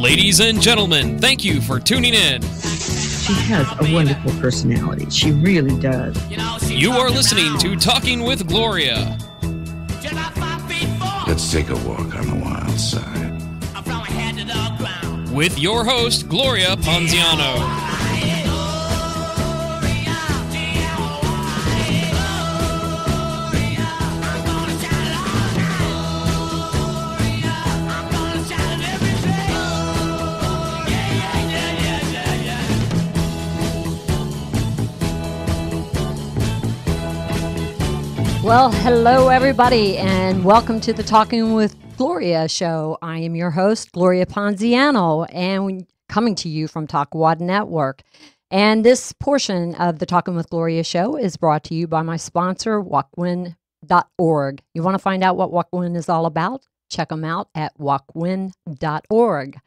Ladies and gentlemen, thank you for tuning in. She has a wonderful personality. She really does. You are listening to Talking with Gloria. Let's take a walk on the wild side. With your host, Gloria Ponziano. Well, hello everybody, and welcome to the Talking with Gloria show. I am your host, Gloria Ponziano, and coming to you from Talk Wad Network. And this portion of the Talking with Gloria show is brought to you by my sponsor, walkwin.org. You want to find out what Walkwin is all about? Check them out at walkwin.org.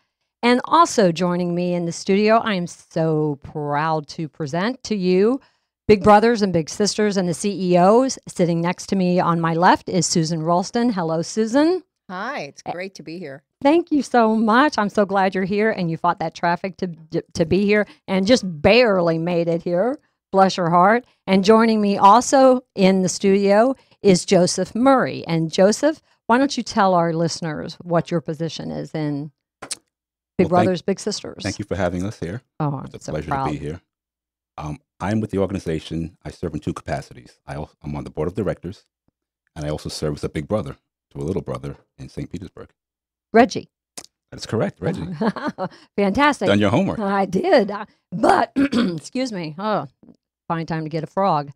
And also joining me in the studio, I am so proud to present to you Big Brothers and Big Sisters and the CEOs. Sitting next to me on my left is Susan Ralston. Hello, Susan. Hi, it's great to be here. Thank you so much. I'm so glad you're here and you fought that traffic to be here and just barely made it here. Bless your heart. And joining me also in the studio is Joseph Murray. And Joseph, why don't you tell our listeners what your position is in Big Brothers, Big Sisters? Thank you for having us here. Oh, it's a so pleasure proud to be here. I'm with the organization. I serve in two capacities. I'm on the board of directors, and I also serve as a big brother to a little brother in St. Petersburg. Reggie. That's correct, Reggie. Fantastic. Done your homework. I did. But, excuse me. Oh, fine time to get a frog.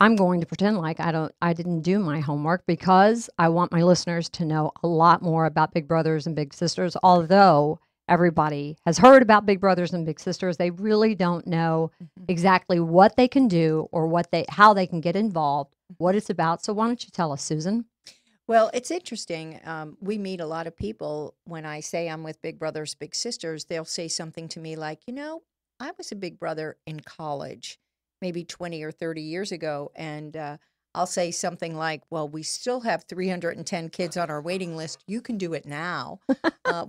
I'm going to pretend like I didn't do my homework because I want my listeners to know a lot more about Big Brothers and Big Sisters. Although everybody has heard about Big Brothers and Big Sisters, they really don't know exactly what they can do or how they can get involved, what it's about. So why don't you tell us, Susan? Well, it's interesting. We meet a lot of people. When I say I'm with Big Brothers, Big Sisters, they'll say something to me like, I was a big brother in college, maybe 20 or 30 years ago. And I'll say something like, well, we still have 310 kids on our waiting list. You can do it now.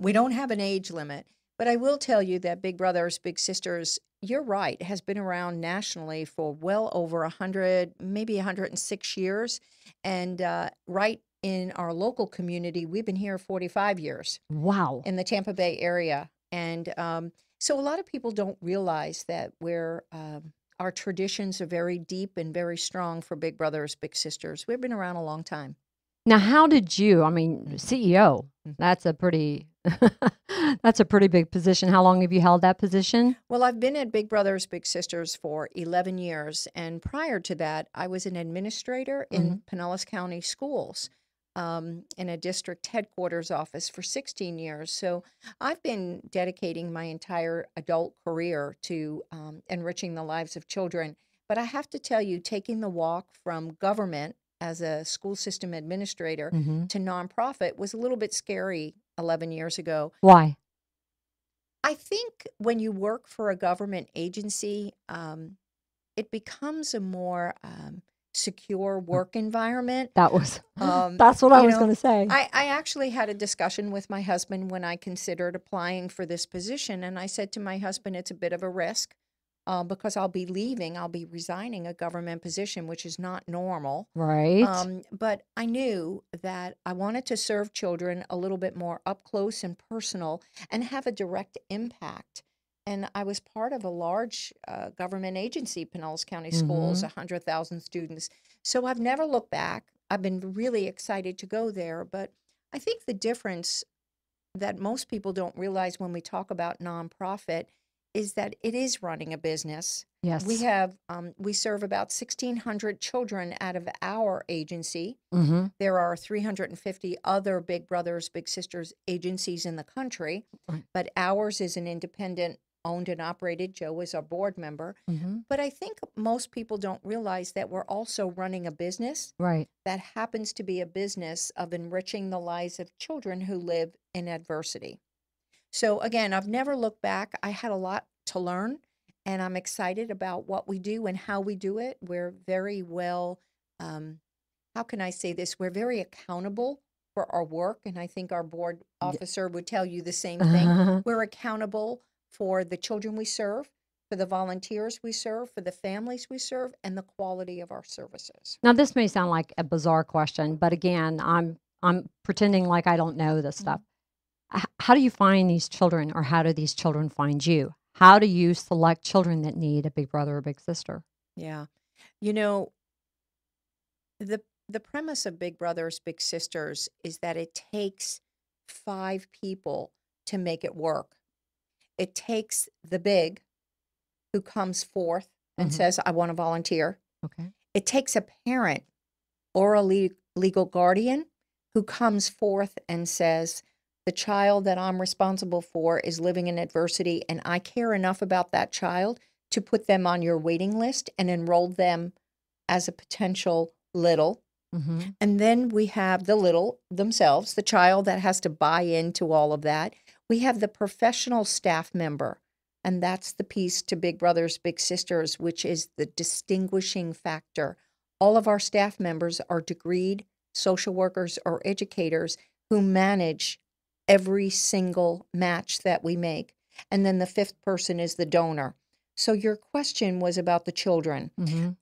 We don't have an age limit. But I will tell you that Big Brothers, Big Sisters, you're right, has been around nationally for well over 100, maybe 106 years. And right in our local community, we've been here 45 years. Wow. In the Tampa Bay area. And so a lot of people don't realize that our traditions are very deep and very strong for Big Brothers, Big Sisters. We've been around a long time. Now, how did you, CEO, that's a pretty, that's a pretty big position. How long have you held that position? Well, I've been at Big Brothers, Big Sisters for 11 years. And prior to that, I was an administrator in Pinellas County Schools. In a district headquarters office for 16 years. So I've been dedicating my entire adult career to enriching the lives of children. But I have to tell you, taking the walk from government as a school system administrator to nonprofit was a little bit scary 11 years ago. Why? I think when you work for a government agency, it becomes a more secure work environment. That's what I was going to say. I actually had a discussion with my husband when I considered applying for this position. And I said to my husband, it's a bit of a risk because I'll be resigning a government position, which is not normal. Right. But I knew that I wanted to serve children a little bit more up close and personal and have a direct impact. And I was part of a large government agency, Pinellas County Schools, 100,000 students. So I've never looked back. I've been really excited to go there. But I think the difference that most people don't realize when we talk about nonprofit is that it is running a business. Yes. We serve about 1,600 children out of our agency. There are 350 other Big Brothers, Big Sisters agencies in the country, but ours is an independent owned and operated. Joe is our board member. But I think most people don't realize that we're also running a business that happens to be a business of enriching the lives of children who live in adversity. So again, I've never looked back. I had a lot to learn, and I'm excited about what we do and how we do it. We're very well, how can I say this? We're very accountable for our work, and I think our board officer would tell you the same thing. We're accountable for the children we serve, for the volunteers we serve, for the families we serve, and the quality of our services. Now, this may sound like a bizarre question, but again, I'm pretending like I don't know this stuff. How do you find these children, or how do these children find you? How do you select children that need a big brother or big sister? Yeah. You know, the premise of Big Brothers Big Sisters is that it takes 5 people to make it work. It takes the big who comes forth and says, I want to volunteer. Okay. It takes a parent or a legal guardian who comes forth and says, the child that I'm responsible for is living in adversity, and I care enough about that child to put them on your waiting list and enroll them as a potential little. And then we have the little themselves, the child that has to buy into all of that. We have the professional staff member, and that's the piece to Big Brothers Big Sisters, which is the distinguishing factor. All of our staff members are degreed social workers or educators who manage every single match that we make. And then the 5th person is the donor. So your question was about the children.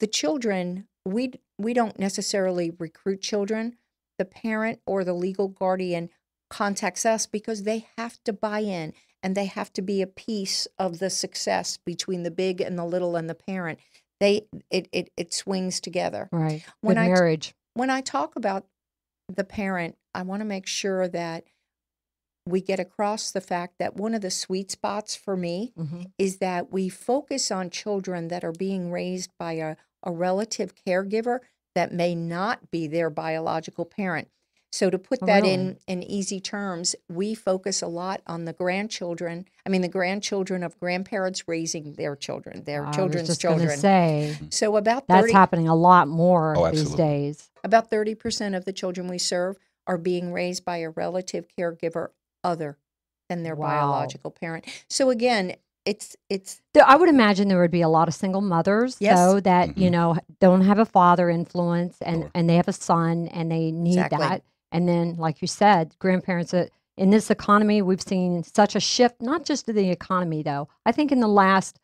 The children, we don't necessarily recruit children. The parent or the legal guardian contacts us because they have to buy in, and they have to be a piece of the success between the big and the little and the parent. It swings together. Right. When Good marriage. When I talk about the parent, I want to make sure that we get across the fact that one of the sweet spots for me is that we focus on children that are being raised by a relative caregiver that may not be their biological parent. So to put that in easy terms, we focus a lot on the grandchildren. I mean, the grandchildren of grandparents raising their children, their children's children. I was just going to say, so about that's happening a lot more these absolutely. days. About 30% of the children we serve are being raised by a relative caregiver other than their biological parent. So again, it's. I would imagine there would be a lot of single mothers, though, that you know don't have a father influence, and they have a son, and they need that. And then, like you said, grandparents. In this economy, we've seen such a shift. Not just to the economy, though. I think in the last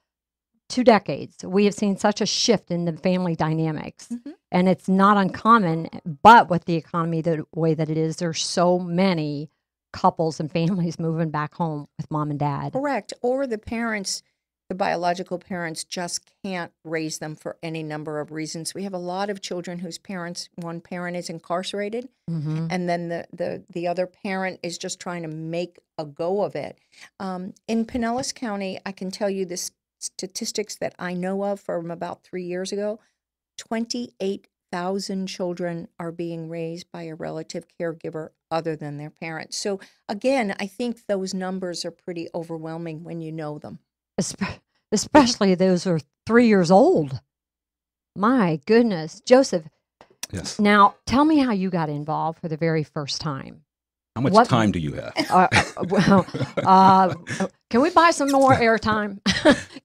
2 decades, we have seen such a shift in the family dynamics, and it's not uncommon. But with the economy the way that it is, there's so many couples and families moving back home with mom and dad. Correct. Or the parents, the biological parents, just can't raise them for any number of reasons. We have a lot of children whose one parent is incarcerated, and then the other parent is just trying to make a go of it. In Pinellas County, I can tell you the statistics that I know of from about 3 years ago. 28,000 children are being raised by a relative caregiver other than their parents. So again, I think those numbers are pretty overwhelming when you know them. Especially those who are 3 years old. My goodness. Joseph, Yes. now tell me how you got involved for the very first time. How much time do you have? Can we buy some more airtime?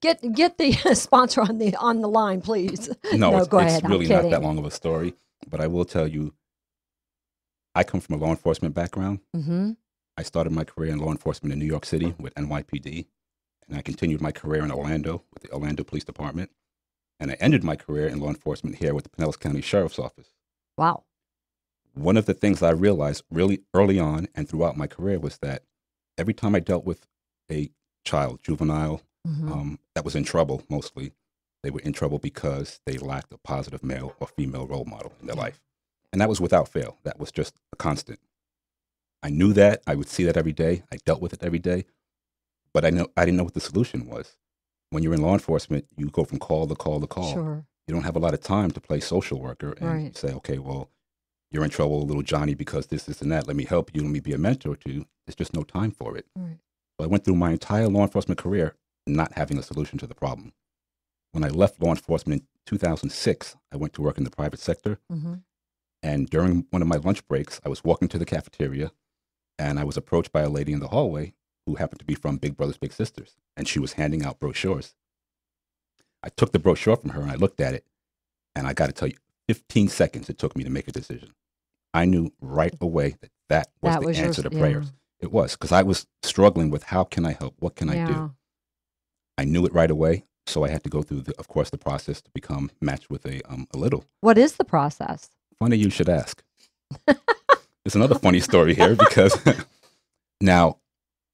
Get the sponsor on the line, please. No, go ahead. It's really not that long of a story, but I will tell you, I come from a law enforcement background. I started my career in law enforcement in New York City with NYPD, and I continued my career in Orlando with the Orlando Police Department, and I ended my career in law enforcement here with the Pinellas County Sheriff's Office. Wow. One of the things I realized really early on and throughout my career was that every time I dealt with a child, juvenile, that was in trouble mostly, they were in trouble because they lacked a positive male or female role model in their life. And that was without fail. That was just a constant. I knew that. I would see that every day. I dealt with it every day. But I didn't know what the solution was. When you're in law enforcement, you go from call to call to call. Sure. You don't have a lot of time to play social worker and say, okay, well, you're in trouble, little Johnny, because this, and that. Let me help you. Let me be a mentor to you. There's just no time for it. Right. So I went through my entire law enforcement career not having a solution to the problem. When I left law enforcement in 2006, I went to work in the private sector. And during one of my lunch breaks, I was walking to the cafeteria, and I was approached by a lady in the hallway who happened to be from Big Brothers Big Sisters, and she was handing out brochures. I took the brochure from her, and I looked at it, and I got to tell you, 15 seconds it took me to make a decision. I knew right away that was That the was your answer to yeah. prayers. It was, because I was struggling with how can I help? What can I Yeah. do? I knew it right away, so I had to go through, of course, the process to become matched with a little. What is the process? Funny you should ask. There's another funny story here because now,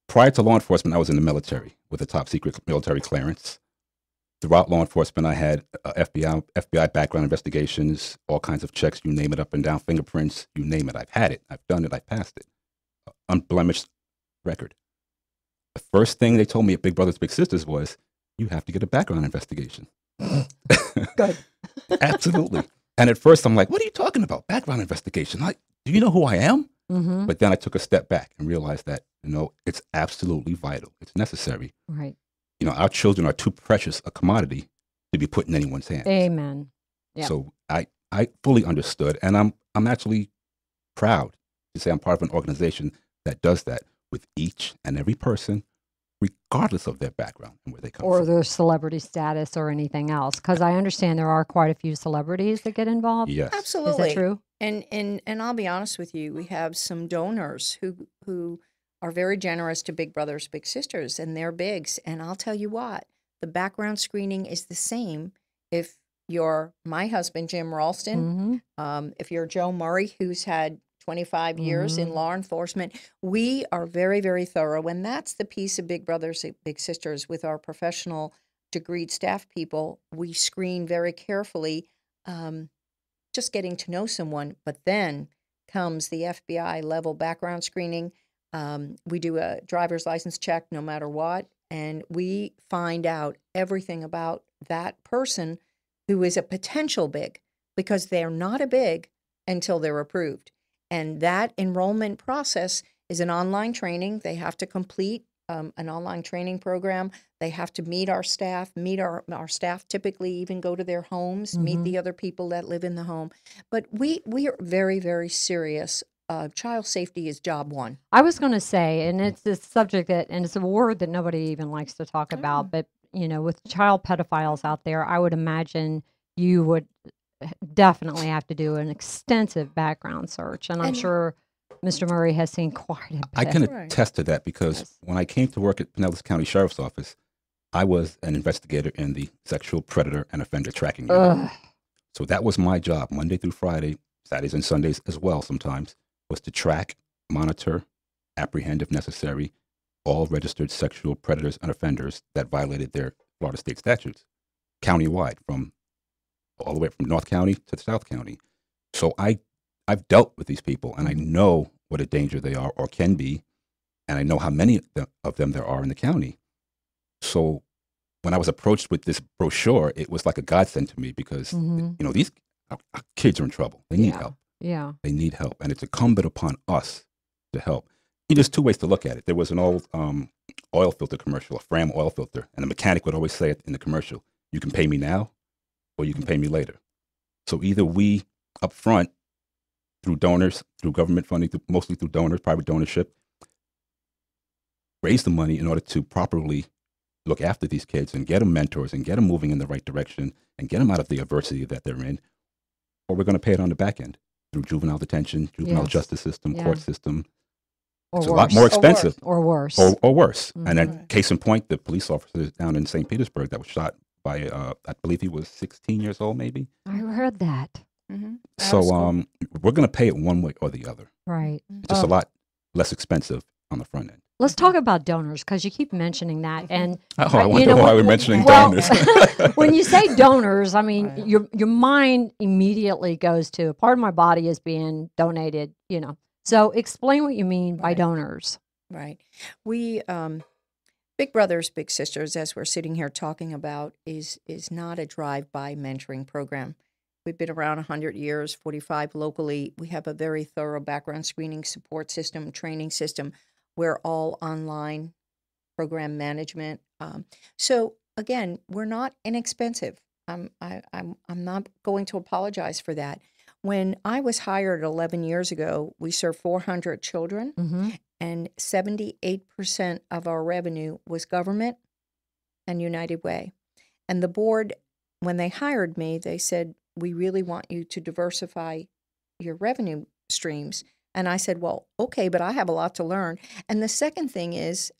prior to law enforcement, I was in the military with a top secret military clearance. Throughout law enforcement, I had FBI background investigations, all kinds of checks, you name it, up and down, fingerprints, you name it. I've had it. I've done it. I've passed it. Unblemished record. The first thing they told me at Big Brothers Big Sisters was, you have to get a background investigation. Good. Absolutely. And at first I'm like, what are you talking about? Background investigation? Do you know who I am? Mm-hmm. But then I took a step back and realized that, it's absolutely vital. It's necessary. Right. Our children are too precious a commodity to be put in anyone's hands. Amen. Yep. So I fully understood, and I'm actually proud to say I'm part of an organization that does that with each and every person, regardless of their background and where they come Or from. their celebrity status or anything else. Because I understand there are quite a few celebrities that get involved. Yes. Absolutely. Is that true? And I'll be honest with you, we have some donors who are very generous to Big Brothers Big Sisters, and they're bigs. And I'll tell you what, the background screening is the same if you're my husband, Jim Ralston, Mm-hmm. if you're Joe Murray, who's had 25 years in Mhm. law enforcement. We are very, very thorough. And that's the piece of Big Brothers Big Sisters with our professional degreed staff people. We screen very carefully, just getting to know someone. But then comes the FBI level background screening. We do a driver's license check no matter what. And we find out everything about that person who is a potential big, because they're not a big until they're approved. And that enrollment process is an online training. They have to complete an online training program. They have to meet our staff, our staff typically even go to their homes, meet Mhm. the other people that live in the home. But we are very, very serious. Child safety is job one. I was going to say, and it's a subject that, and it's a word that nobody even likes to talk about, but, with child pedophiles out there, I would imagine you would definitely have to do an extensive background search. And I'm And- sure Mr. Murray has seen quite a bit. I can Right. attest to that because Yes. when I came to work at Pinellas County Sheriff's Office, I was an investigator in the Sexual Predator and Offender Tracking Unit. Ugh. So that was my job, Monday through Friday, Saturdays and Sundays as well sometimes, was to track, monitor, apprehend if necessary, all registered sexual predators and offenders that violated their Florida state statutes, countywide, from all the way from North County to South County. So I've dealt with these people, and I know what a danger they are or can be, and I know how many of them there are in the county. So when I was approached with this brochure, it was like a godsend to me because, Mhm. these our kids are in trouble. They need Yeah. help. Yeah. They need help, and it's incumbent upon us to help. There's two ways to look at it. There was an old oil filter commercial, a Fram oil filter, and the mechanic would always say it in the commercial, you can pay me now or you can pay me later. So either we up front, through donors, through government funding, mostly through donors, private donorship, raise the money in order to properly look after these kids and get them mentors and get them moving in the right direction and get them out of the adversity that they're in, or we're going to pay it on the back end through juvenile detention, juvenile Yes. justice system, Yeah. court system. Or It's worse. a lot more expensive. Or worse. Or worse. And then, Mhm. case in point, the police officer down in St. Petersburg that was shot by, I believe he was 16 years old, maybe. I heard that. Mm-hmm. So we're going to pay it one way or the other. Right. It's just a lot less expensive on the front end. Let's talk about donors because you keep mentioning that. And Oh, I you wonder know, why when- we're mentioning well, donors. when you say donors, I mean, Right. your mind immediately goes to a part of my body is being donated, So explain what you mean by Right. donors. Right. We, Big Brothers Big Sisters, as we're sitting here talking about, is not a drive-by mentoring program. We've been around 100 years, 45 locally. We have a very thorough background screening support system, training system. We're all online program management. So again, we're not inexpensive. I'm not going to apologize for that. When I was hired 11 years ago, we served 400 children, Mm-hmm. and 78% of our revenue was government and United Way. And the board, when they hired me, they said, we really want you to diversify your revenue streams. And I said, well, okay, but I have a lot to learn. And the second thing is,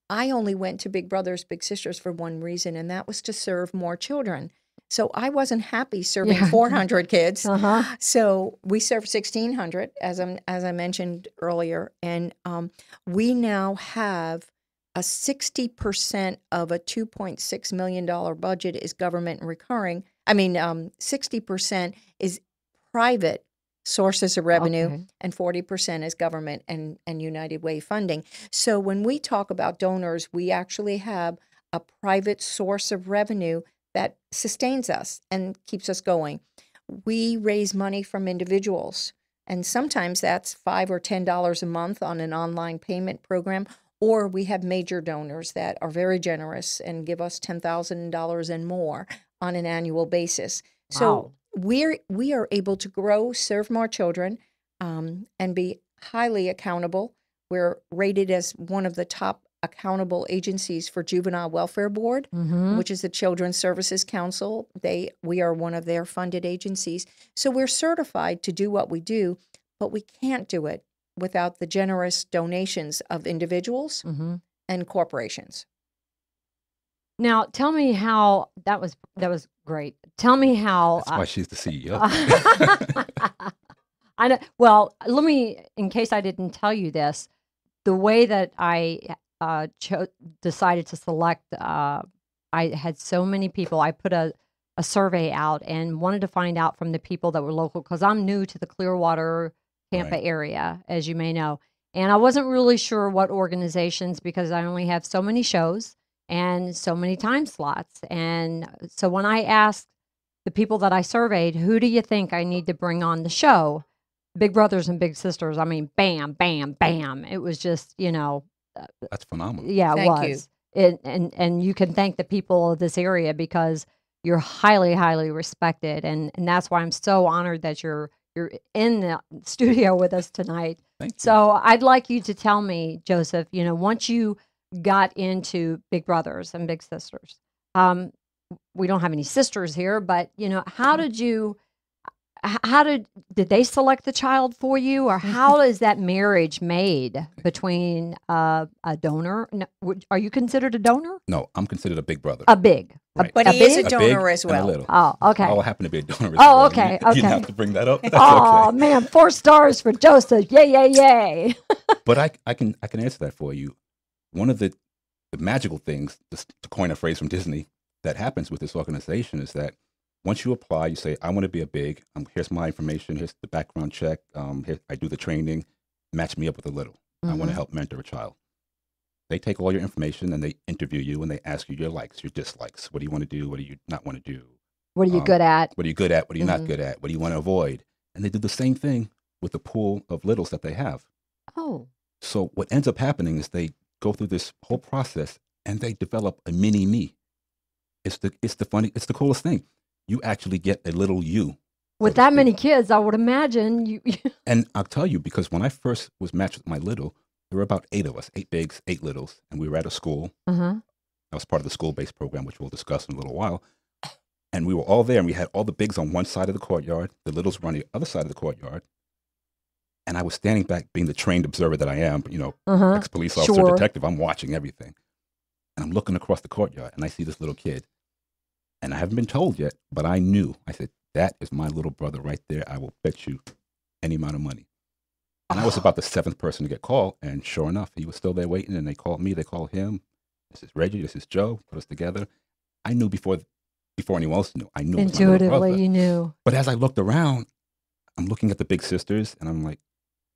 I only went to Big Brothers Big Sisters for one reason, and that was to serve more children. So I wasn't happy serving Yeah. 400 kids. Uh-huh. So we serve 1,600, as I mentioned earlier, and we now have a 60% of a $2.6 million budget is government and recurring. 60% is private sources of revenue, Okay. and 40% is government and United Way funding. So when we talk about donors, we actually have a private source of revenue that sustains us and keeps us going. We raise money from individuals, and sometimes that's $5 or $10 a month on an online payment program, or we have major donors that are very generous and give us $10,000 and more on an annual basis. So Wow. we are able to grow, serve more children, and be highly accountable. We're rated as one of the top accountable agencies for Juvenile Welfare Board, Mm-hmm. which is the Children's Services Council. We are one of their funded agencies. So we're certified to do what we do, but we can't do it without the generous donations of individuals Mm-hmm. and corporations. Now, tell me how that was great. Tell me how That's why she's the CEO. I know. Well, let me, in case I didn't tell you this, the way that I decided to select, I had so many people. I put a survey out and wanted to find out from the people that were local because I'm new to the Clearwater, Tampa Right. area, as you may know. And I wasn't really sure what organizations because I only have so many shows and so many time slots. And so when I asked the people that I surveyed, who do you think I need to bring on the show? Big Brothers and Big Sisters. I mean, bam, bam, bam. It was just, That's phenomenal. yeah, it Thank you. was. And you can thank the people of this area because you're highly, highly respected. And that's why I'm so honored that you're in the studio with us tonight. Thank you. So I'd like you to tell me, Joseph, once you got into Big Brothers and Big Sisters, we don't have any sisters here, but how did you? How did they select the child for you, or how is that marriage made between a donor? No, are you considered a donor? No, I'm considered a big brother. A big, Right. But a he is a big? donor big as and a well. little. Oh, okay. I'll happen to be a donor as Oh, well. okay, You didn't okay. have to bring that up. That's Oh okay. man, 4 stars for Joseph! Yay, yay, yay! But I can answer that for you. One of the magical things, just to coin a phrase from Disney, that happens with this organization is that once you apply, you say, I want to be a big, here's my information, here's the background check, here, I do the training, match me up with a little. I want Mhm. to help mentor a child. They take all your information and they interview you and they ask you your likes, your dislikes. What do you want to do? What do you not want to do? What are you good at? What are you good at? What are you Mhm. not good at? What do you want to avoid? And they do the same thing with the pool of littles that they have. Oh, So what ends up happening is they go through this whole process and they develop a mini me. It's the coolest thing. You actually get a little you. with so to that speak. many kids, I would imagine you. And I'll tell you, because when I first was matched with my little, there were about 8 of us, 8 bigs, 8 littles, and we were at a school. Uh-huh. I was part of the school-based program, which we'll discuss in a little while. And we were all there, and we had all the bigs on one side of the courtyard. The littles were on the other side of the courtyard. And I was standing back, being the trained observer that I am, Uh-huh. ex-police officer, Sure. detective. I'm watching everything. And I'm looking across the courtyard, and I see this little kid. And I haven't been told yet, but I knew. I said, that is my little brother right there. I will bet you any amount of money. And I was about the 7th person to get called. And sure enough, he was still there waiting. And they called me. They called him. This is Reggie. This is Joe. Put us together. I knew before anyone else knew. I knew it was my little Intuitively, brother. you knew. But as I looked around, I'm looking at the big sisters. And I'm like,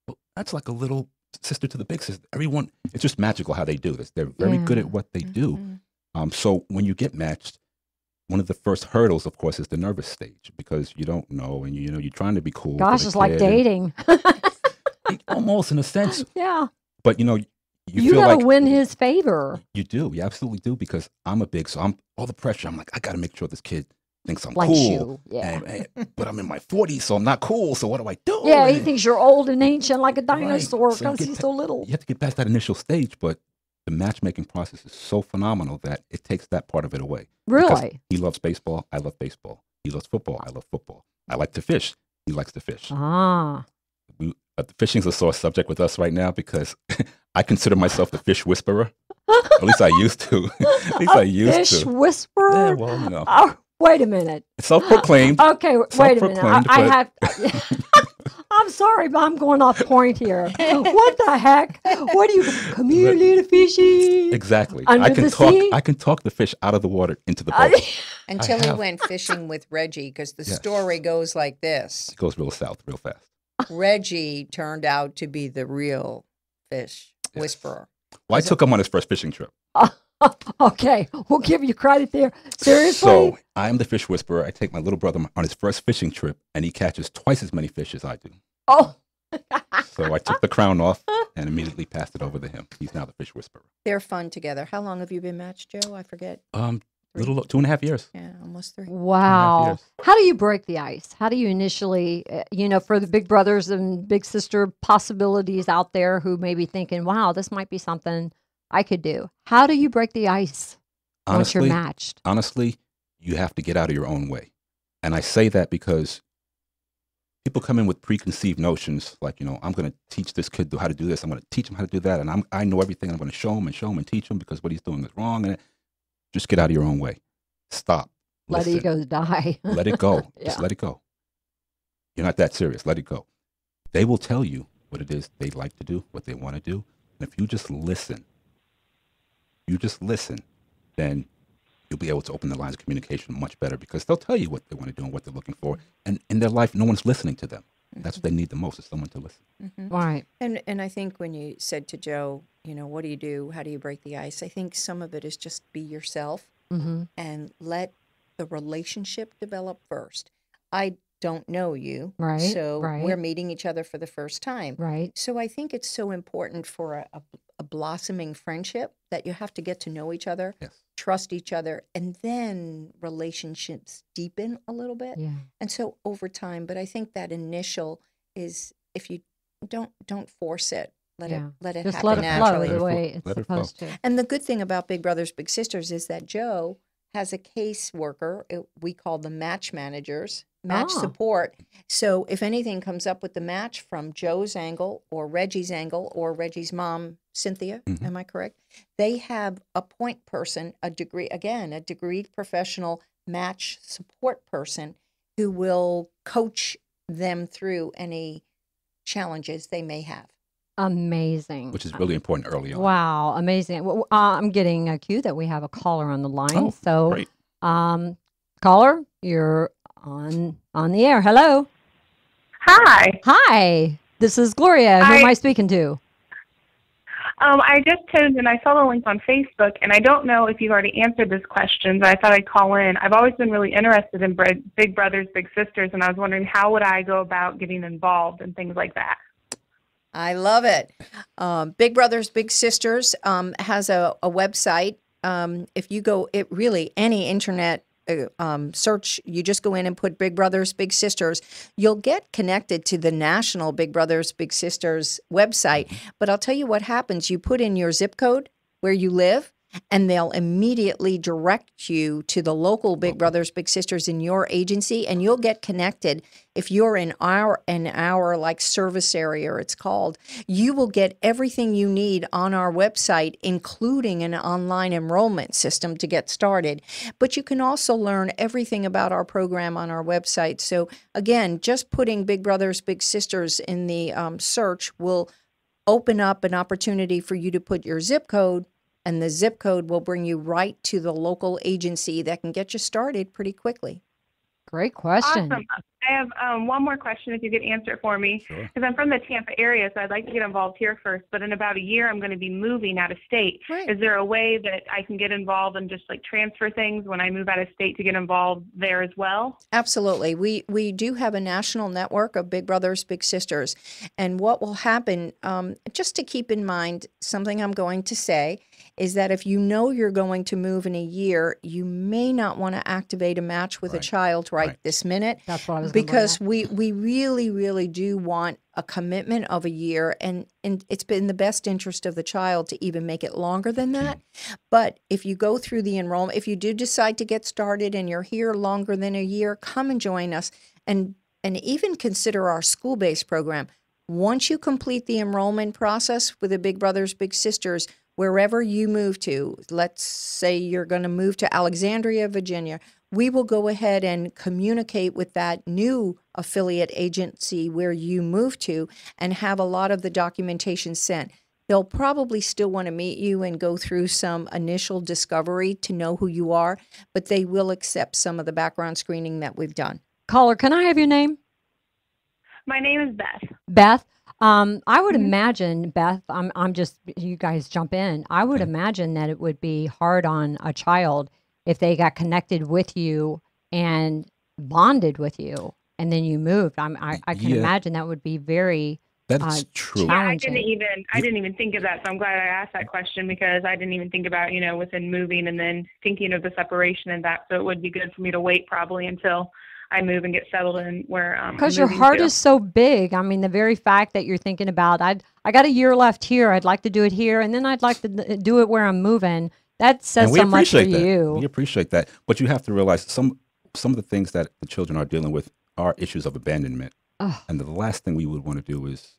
well, that's like a little sister to the big sister. Everyone, it's just magical how they do this. They're very good Yeah. at what they do. Mhm. So when you get matched, one of the first hurdles, of course, is the nervous stage because you don't know, and you're trying to be cool. for Gosh, the it's like kid, and dating. almost in a sense. Yeah. But you You feel got to like win his favor. you do, you absolutely do, because I'm a big, so I'm all the pressure. I'm like, I got to make sure this kid thinks I'm Likes cool. you. Yeah. But I'm in my 40s, so I'm not cool. So what do I do? Yeah, he And- thinks you're old and ancient like a dinosaur So you because get he's pa- so little. You have to get past that initial stage, but the matchmaking process is so phenomenal that it takes that part of it away. Because Really? he loves baseball. I love baseball. He loves football. I love football. I like to fish. He likes to fish. Ah. The fishing's a sore subject with us right now because I consider myself the fish whisperer. At least I used to. At least I used Fish to. whisperer? Yeah, well, Oh, wait a minute. Self-proclaimed. Okay, wait a minute. Self-proclaimed, I but- have. I'm sorry, but I'm going off point here. What the heck? What do you community fishing? Exactly. Under I can the talk. sea? I can talk the fish out of the water into the boat. Until he have. went fishing with Reggie, because the Yes. story goes like this. It goes real south, real fast. Reggie turned out to be the real fish Yes. whisperer. Well, I took him on his first fishing trip. Okay, we'll give you credit there. Seriously? So I am the fish whisperer. I take my little brother on his first fishing trip, and he catches twice as many fish as I do. Oh, So I took the crown off and immediately passed it over to him. He's now the fish whisperer. They're fun together. How long have you been matched, Joe? I forget. Little 2.5 years. Yeah, almost 3. wow. years. How do you break the ice? How do you initially, for the big brothers and big sister possibilities out there who may be thinking, wow, this might be something I could do? How do you break the ice once you're matched? Honestly, you have to get out of your own way. And I say that because people come in with preconceived notions like, I'm going to teach this kid how to do this. I'm going to teach him how to do that. And I know everything. I'm going to show him and teach him because what he's doing is wrong. And just get out of your own way. Stop. Let Listen. egos die. Let it go. Just Yeah. let it go. You're not that serious. Let it go. They will tell you what it is they like to do, what they want to do. And if you just listen, then you'll be able to open the lines of communication much better because they'll tell you what they want to do and what they're looking for. And in their life, no one's listening to them. That's what they need the most is someone to listen. Right. And I think when you said to Joe, what do you do? How do you break the ice? I think some of it is just be yourself and let the relationship develop first. I don't know you. Right, So right. we're meeting each other for the first time. Right. So I think it's so important for a blossoming friendship that you have to get to know each other, Yes. trust each other, and then relationships deepen a little bit. Yeah. And so over time, but I think that initial is if you don't force it, let Yeah. it Just happen let it flow naturally. the Let it way flow. it's Let it flow. supposed to. And the good thing about Big Brothers Big Sisters is that Joe has a case worker. We call them match managers, match Ah. support. So if anything comes up with the match from Joe's angle or Reggie's angle or Reggie's mom, Cynthia, am I correct? They have a point person, a degreed professional match support person who will coach them through any challenges they may have. Amazing. Which is really important early on. Wow, amazing. Well, I'm getting a cue that we have a caller on the line. Oh, so, great. Caller, you're on the air. Hello. Hi. Hi. This is Gloria. Who am I speaking to? I just tuned and I saw the link on Facebook, and I don't know if you've already answered this question, but I thought I'd call in. I've always been really interested in Big Brothers, Big Sisters, and I was wondering how would I go about getting involved and things like that. I love it. Big Brothers Big Sisters has a website. If you go, any internet search, you just go in and put Big Brothers Big Sisters, you'll get connected to the national Big Brothers Big Sisters website. But I'll tell you what happens. You put in your zip code where you live, and they'll immediately direct you to the local Big Brothers Big Sisters in your agency, and you'll get connected. If you're in our like service area, it's called, you will get everything you need on our website, including an online enrollment system to get started. But you can also learn everything about our program on our website. So again, just putting Big Brothers Big Sisters in the search will open up an opportunity for you to put your zip code, and the zip code will bring you right to the local agency that can get you started pretty quickly. Great question. Awesome. I have one more question if you could answer it for me. Sure. Because I'm from the Tampa area, so I'd like to get involved here first. But in about a year, I'm going to be moving out of state. Right. Is there a way that I can get involved and just like transfer things when I move out of state to get involved there as well? Absolutely. We do have a national network of Big Brothers Big Sisters. And what will happen, just to keep in mind, something I'm going to say is that if you know you're going to move in a year, you may not want to activate a match with a Right. child right Right. this minute. That's what I was gonna bring Because up. we really, really do want a commitment of a year, and it's been the best interest of the child to even make it longer than that. But if you go through the enrollment, if you do decide to get started and you're here longer than a year, come and join us, and even consider our school-based program. Once you complete the enrollment process with the Big Brothers Big Sisters, wherever you move to, let's say you're going to move to Alexandria, Virginia, we will go ahead and communicate with that new affiliate agency where you move to and have a lot of the documentation sent. They'll probably still want to meet you and go through some initial discovery to know who you are, but they will accept some of the background screening that we've done. Caller, can I have your name? My name is Beth. Beth. I would imagine, Beth, I'm just, you guys jump in. I would imagine that it would be hard on a child if they got connected with you and bonded with you, and then you moved. I can imagine that would be very That's true. Yeah, I challenging. didn't even think of that. So I'm glad I asked that question because I didn't even think about, within moving and then thinking of the separation and that. So it would be good for me to wait probably until I move and get settled in where I'm Because your moving heart to. is so big. I mean, the very fact that you're thinking about, I got a year left here. I'd like to do it here, and then I'd like to do it where I'm moving. That says And we so much for appreciate that. you. We appreciate that. But you have to realize some of the things that the children are dealing with are issues of abandonment. Ugh. And the last thing we would want to do is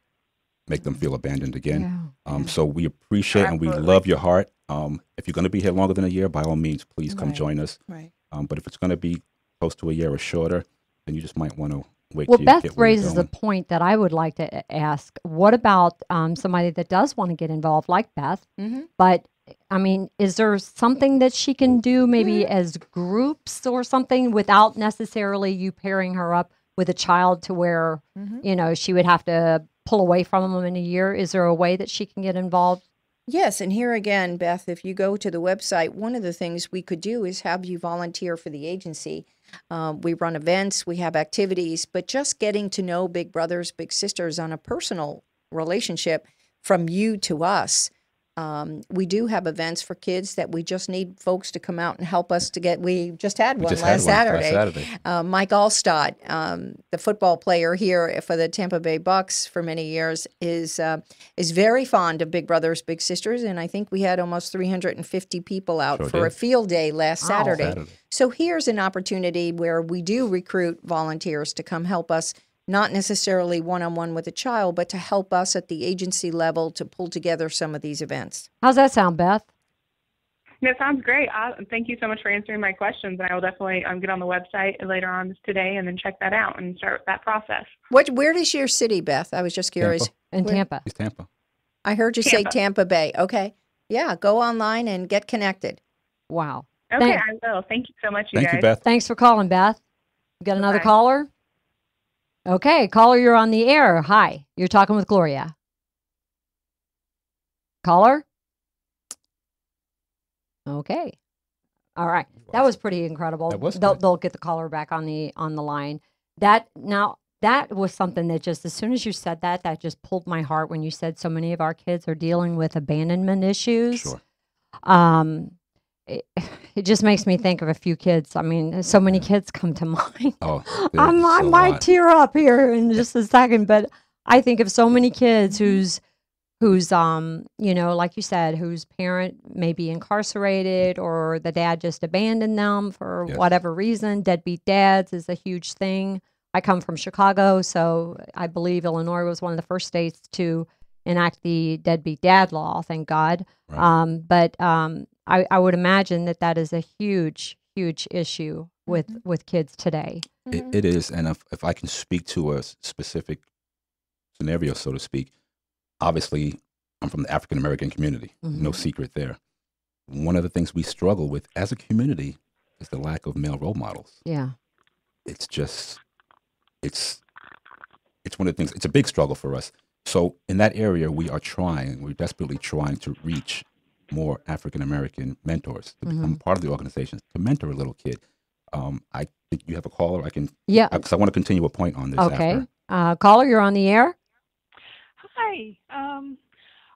make them feel abandoned again. Yeah. So we appreciate and we Absolutely. love your heart. If you're going to be here longer than a year, by all means, please come Right. join us. Right. But if it's going to be close to a year or shorter, then you just might want to wait Well, till you Beth get where you're raises a going. point that I would like to ask. What about somebody that does want to get involved, like Beth? Mm-hmm. But I mean, is there something that she can do, maybe as groups or something, without necessarily you pairing her up with a child to where she would have to pull away from them in a year? Is there a way that she can get involved? Yes, and here again, Beth, if you go to the website, one of the things we could do is have you volunteer for the agency. We run events, we have activities, but just getting to know Big Brothers, Big Sisters on a personal relationship from you to us. We do have events for kids that we just need folks to come out and help us to get. We just had one last Saturday. Mike Allstott, the football player here for the Tampa Bay Bucks for many years, is very fond of Big Brothers Big Sisters, and I think we had almost 350 people out Sure for a did. field day last Wow. Saturday. So here's an opportunity where we do recruit volunteers to come help us, not necessarily one-on-one with a child, but to help us at the agency level to pull together some of these events. How's that sound, Beth? That sounds great. Thank you so much for answering my questions. And I will definitely get on the website later on today and then check that out and start that process. Where is your city, Beth? I was just curious. In Where- Tampa. It's Tampa. I heard you say Tampa. Tampa Bay. Okay. Yeah, go online and get connected. Wow. Okay, Thank- I will. Thank you so much, you Thank guys. you, Beth. Thanks for calling, Beth. We got another Bye-bye. caller? Okay, caller, you're on the air. Hi, you're talking with Gloria. Caller? Okay. All right. That was pretty incredible. That was They'll good. they'll get the caller back on the line. That was something that just as soon as you said that just pulled my heart when you said so many of our kids are dealing with abandonment issues. Sure. It just makes me think of a few kids. I mean, so many kids come to mind. Oh, I there's a might lot. tear up here in just a second, but I think of so many kids whose like you said, whose parent may be incarcerated or the dad just abandoned them for Yes. whatever reason. Deadbeat dads is a huge thing. I come from Chicago, so I believe Illinois was one of the first states to enact the deadbeat dad law, thank God. Right. But I would imagine that is a huge, huge issue with kids today. It is, and if I can speak to a specific scenario, so to speak, obviously I'm from the African American community. No secret there. One of the things we struggle with as a community is the lack of male role models. Yeah. It's just, it's one of the things. It's a big struggle for us. So in that area, we're desperately trying to reach more African American mentors to become part of the organization, to mentor a little kid. I think you have a caller. I can, Yeah. because I want to continue a point on this. Okay. After. Caller, you're on the air. Hi.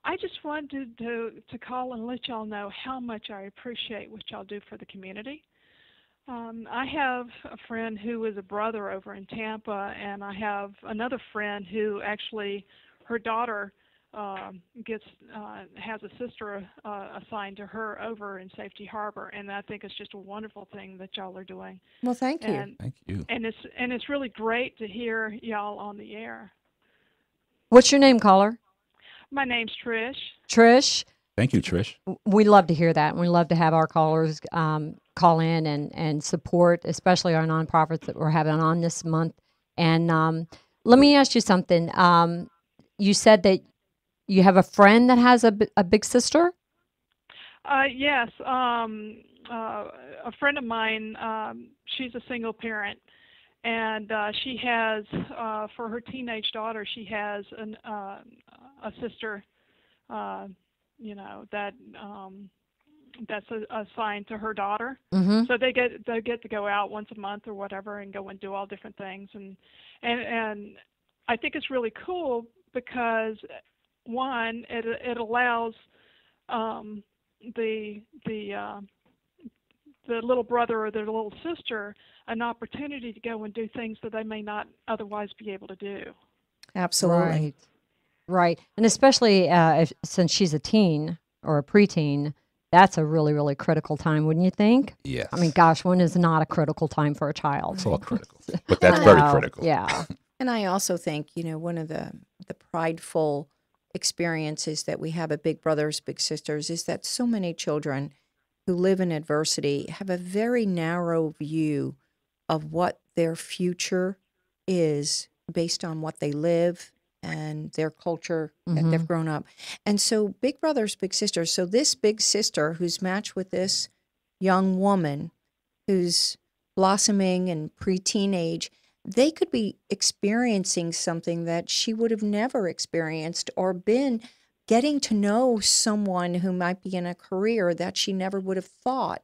I just wanted to call and let y'all know how much I appreciate what y'all do for the community. I have a friend who is a brother over in Tampa, and I have another friend who actually, her daughter has a sister assigned to her over in Safety Harbor, and I think it's just a wonderful thing that y'all are doing. Well, thank you. And Thank you. and it's really great to hear y'all on the air. What's your name, caller? My name's Trish. Trish. Thank you, Trish. We love to hear that. And we love to have our callers call in and support, especially our nonprofits that we're having on this month. And let me ask you something. You said that you have a friend that has a big sister? Yes. A friend of mine, she's a single parent. And she has, for her teenage daughter, she has a sister, that's assigned to her daughter. Mm-hmm. So they get to go out once a month or whatever and go and do all different things. And I think it's really cool because one, it allows the little brother or the little sister an opportunity to go and do things that they may not otherwise be able to do. Absolutely. Right. And especially since she's a teen or a preteen, that's a really, really critical time, wouldn't you think? Yes. I mean, gosh, when is not a critical time for a child? It's all critical. But that's very critical. Yeah. And I also think, one of the prideful experiences that we have at Big Brothers Big Sisters is that so many children who live in adversity have a very narrow view of what their future is based on what they live and their culture that they've grown up. And so Big Brothers Big Sisters, so this big sister who's matched with this young woman who's blossoming in preteen age, they could be experiencing something that she would have never experienced, or been getting to know someone who might be in a career that she never would have thought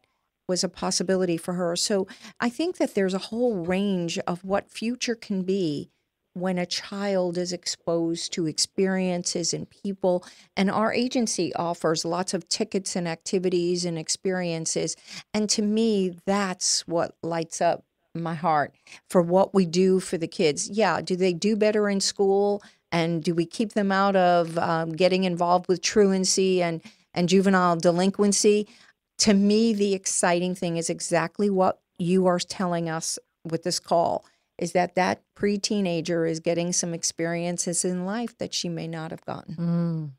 was a possibility for her. So I think that there's a whole range of what future can be when a child is exposed to experiences and people. And our agency offers lots of tickets and activities and experiences. And to me, that's what lights up my heart for what we do for the kids. Yeah, do they do better in school? And do we keep them out of getting involved with truancy and juvenile delinquency? To me, the exciting thing is exactly what you are telling us with this call, is that pre-teenager is getting some experiences in life that she may not have gotten.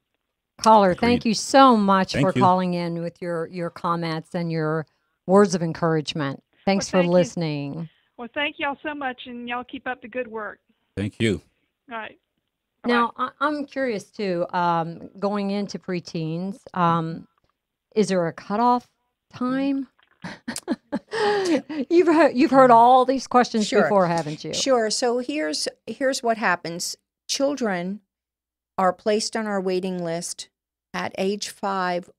Caller, Agreed. thank you so much Thank for you. calling in with your comments and your words of encouragement. Thanks Well, for thank you. listening. Well, thank y'all so much, and y'all keep up the good work. Thank you. All right. Now, I'm curious too, going into preteens, is there a cutoff time? You've heard all these questions Sure. before, haven't you? Sure. So here's what happens. Children are placed on our waiting list at age 5,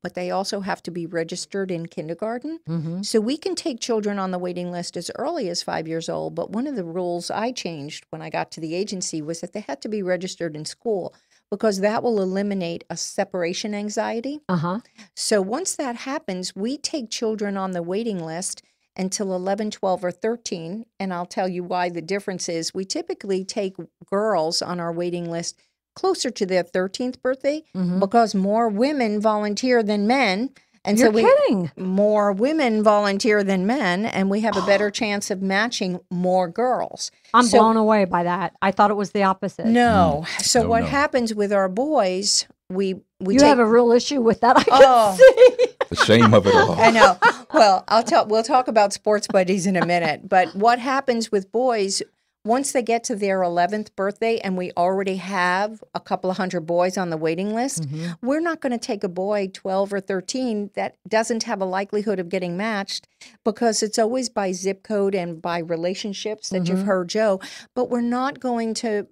but they also have to be registered in kindergarten. Mm-hmm. So we can take children on the waiting list as early as 5 years old. But one of the rules I changed when I got to the agency was that they had to be registered in school, because that will eliminate a separation anxiety. Uh-huh. So once that happens, we take children on the waiting list until 11, 12, or 13. And I'll tell you why the difference is. We typically take girls on our waiting list closer to their 13th birthday, because more women volunteer than men. And You're so kidding. more women volunteer than men, and we have a better chance of matching more girls. I'm blown away by that. I thought it was the opposite. No. So No, what no. happens with our boys, we You take, have a real issue with that, I can Oh. see. The shame of it all. I know. Well, we'll talk about sports buddies in a minute. But what happens with boys, once they get to their 11th birthday and we already have a couple of hundred boys on the waiting list, we're not going to take a boy 12 or 13 that doesn't have a likelihood of getting matched, because it's always by zip code and by relationships that you've heard, Joe. But we're not going to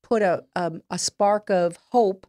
put a spark of hope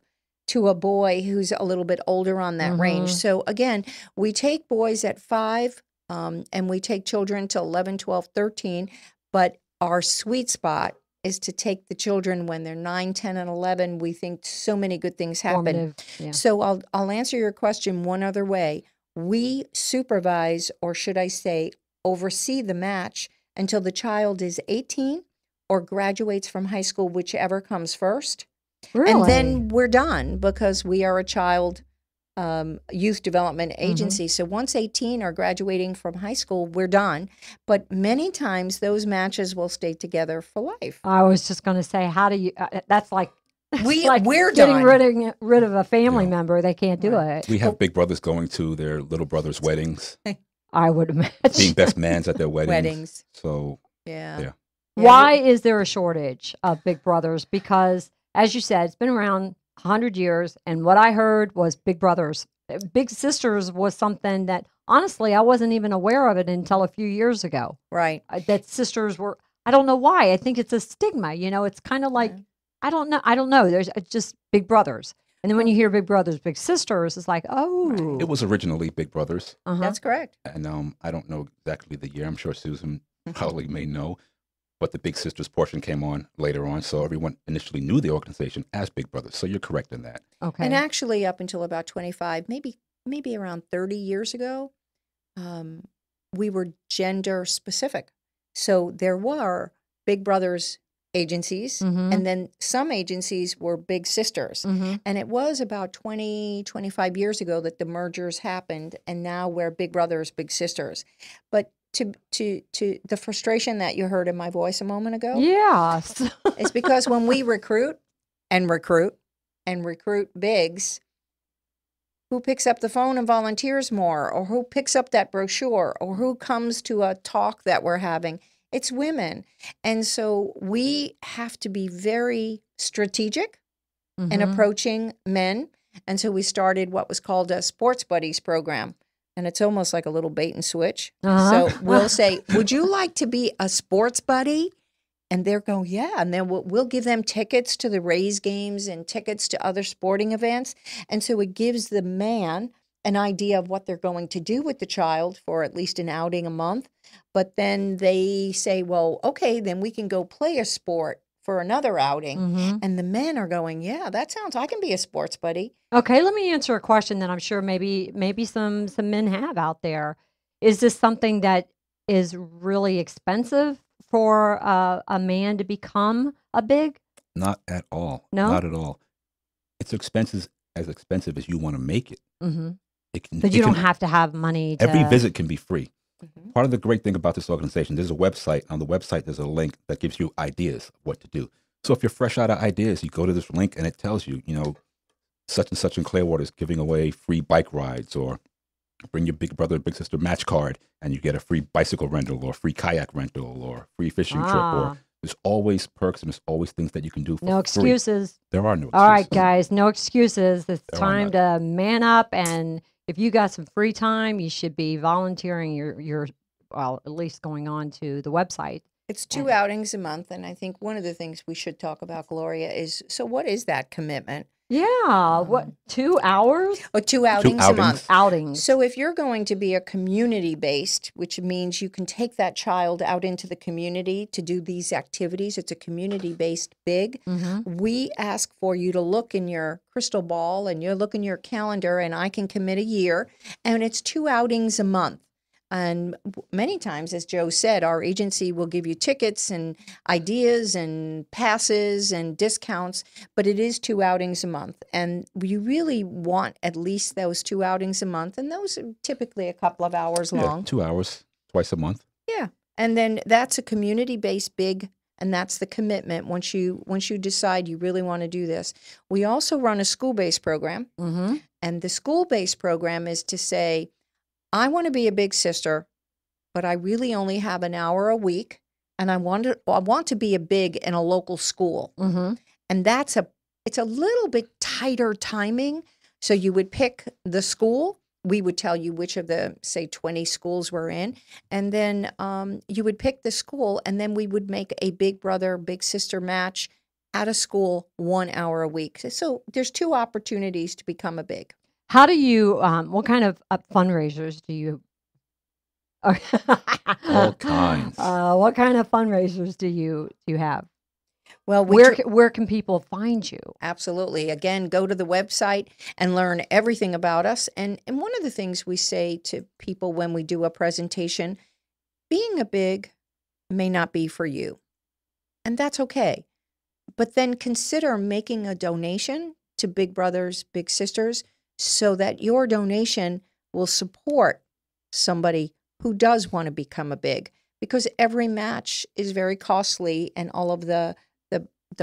to a boy who's a little bit older on that range. So again, we take boys at 5, and we take children to 11, 12, 13, but our sweet spot is to take the children when they're 9, 10, and 11. We think so many good things happen. Formative, yeah. So I'll answer your question one other way. We supervise, or should I say, oversee the match until the child is 18 or graduates from high school, whichever comes first. Really? And then we're done, because we are a child youth development agency. So once 18 are graduating from high school, we're done. But many times those matches will stay together for life. I was just going to say, how do you? That's like We're getting done. rid of a family Yeah. member. They can't do it. We have big brothers going to their little brothers' weddings, I would being imagine. best mans at their weddings. Weddings. So Yeah. Yeah. Why is there a shortage of big brothers? Because, as you said, it's been around 100 years, and what I heard was big brothers. Big sisters was something that, honestly, I wasn't even aware of it until a few years ago. Right. That sisters were, I don't know why. I think it's a stigma. It's kind of like, Yeah. I don't know. There's just big brothers. And then when you hear big brothers, big sisters, it's like, oh. it was originally Big Brothers, Uh-huh. That's correct. and I don't know exactly the year. I'm sure Susan probably may know, but the Big Sisters portion came on later on, so everyone initially knew the organization as Big Brothers. So you're correct in that. Okay. And actually, up until about 25, maybe around 30 years ago, we were gender specific. So there were Big Brothers agencies, Mhm. and then some agencies were Big Sisters. Mhm. And it was about 25 years ago that the mergers happened, and now we're Big Brothers, Big Sisters. But to the frustration that you heard in my voice a moment ago, Yes. it's because when we recruit and recruit and recruit bigs, who picks up the phone and volunteers more, or who picks up that brochure, or who comes to a talk that we're having? It's women. And so we have to be very strategic in Mhm. approaching men. And so we started what was called a Sports Buddies program. And it's almost like a little bait and switch. Uh-huh. So we'll say, would you like to be a sports buddy? And they're going, yeah. And then we'll give them tickets to the Rays games and tickets to other sporting events. And so it gives the man an idea of what they're going to do with the child for at least an outing a month. But then they say, well, okay, then we can go play a sport for another outing. Mhm. And the men are going, yeah, I can be a sports buddy. Okay, let me answer a question that I'm sure maybe some men have out there. Is this something that is really expensive for a man to become a big? Not at all. No? Not at all. It's expensive as you want to make it. Mm-hmm. It can. But it you don't can- have to have money to. Every visit can be free. Mhm. Part of the great thing about this organization, there's a website. On the website, there's a link that gives you ideas of what to do. So if you're fresh out of ideas, you go to this link and it tells you, such and such in Clearwater is giving away free bike rides, or bring your big brother, big sister match card and you get a free bicycle rental or free kayak rental or free fishing trip. Ah. Or there's always perks and there's always things that you can do for No free. excuses. There are no excuses. All right, guys, no excuses. It's There are time to man up, and if you got some free time, you should be volunteering your well, at least going on to the website. It's 2 outings a month. And I think one of the things we should talk about, Gloria, is so what is that commitment? Yeah, what 2 hours Or 2 outings a outings. month. outings? So if you're going to be a community based, which means you can take that child out into the community to do these activities, it's a community based big. Mhm. We ask for you to look in your crystal ball and you look in your calendar, and I can commit a year, and it's 2 outings a month. And many times, as Joe said, our agency will give you tickets and ideas and passes and discounts, but it is 2 outings a month. And we really want at least those 2 outings a month. And those are typically a couple of hours Yeah, long. 2 hours, twice a month. Yeah. And then that's a community-based big, and that's the commitment once you decide you really want to do this. We also run a school-based program. Mm-hmm. And the school-based program is to say, I want to be a big sister, but I really only have an hour a week, and I want to be a big in a local school. Mm-hmm. And it's a little bit tighter timing. So you would pick the school. We would tell you which of the, say, 20 schools we're in. And then you would pick the school, and then we would make a big brother, big sister match at a school 1 hour a week. So there's 2 opportunities to become a big. How do you? What kind of fundraisers do you? All kinds. What kind of fundraisers do you have? Well, Where can people find you? Absolutely. Again, go to the website and learn everything about us. And one of the things we say to people when we do a presentation, being a big may not be for you. And that's okay. But then consider making a donation to Big Brothers, Big Sisters, so that your donation will support somebody who does want to become a big, because every match is very costly, and all of the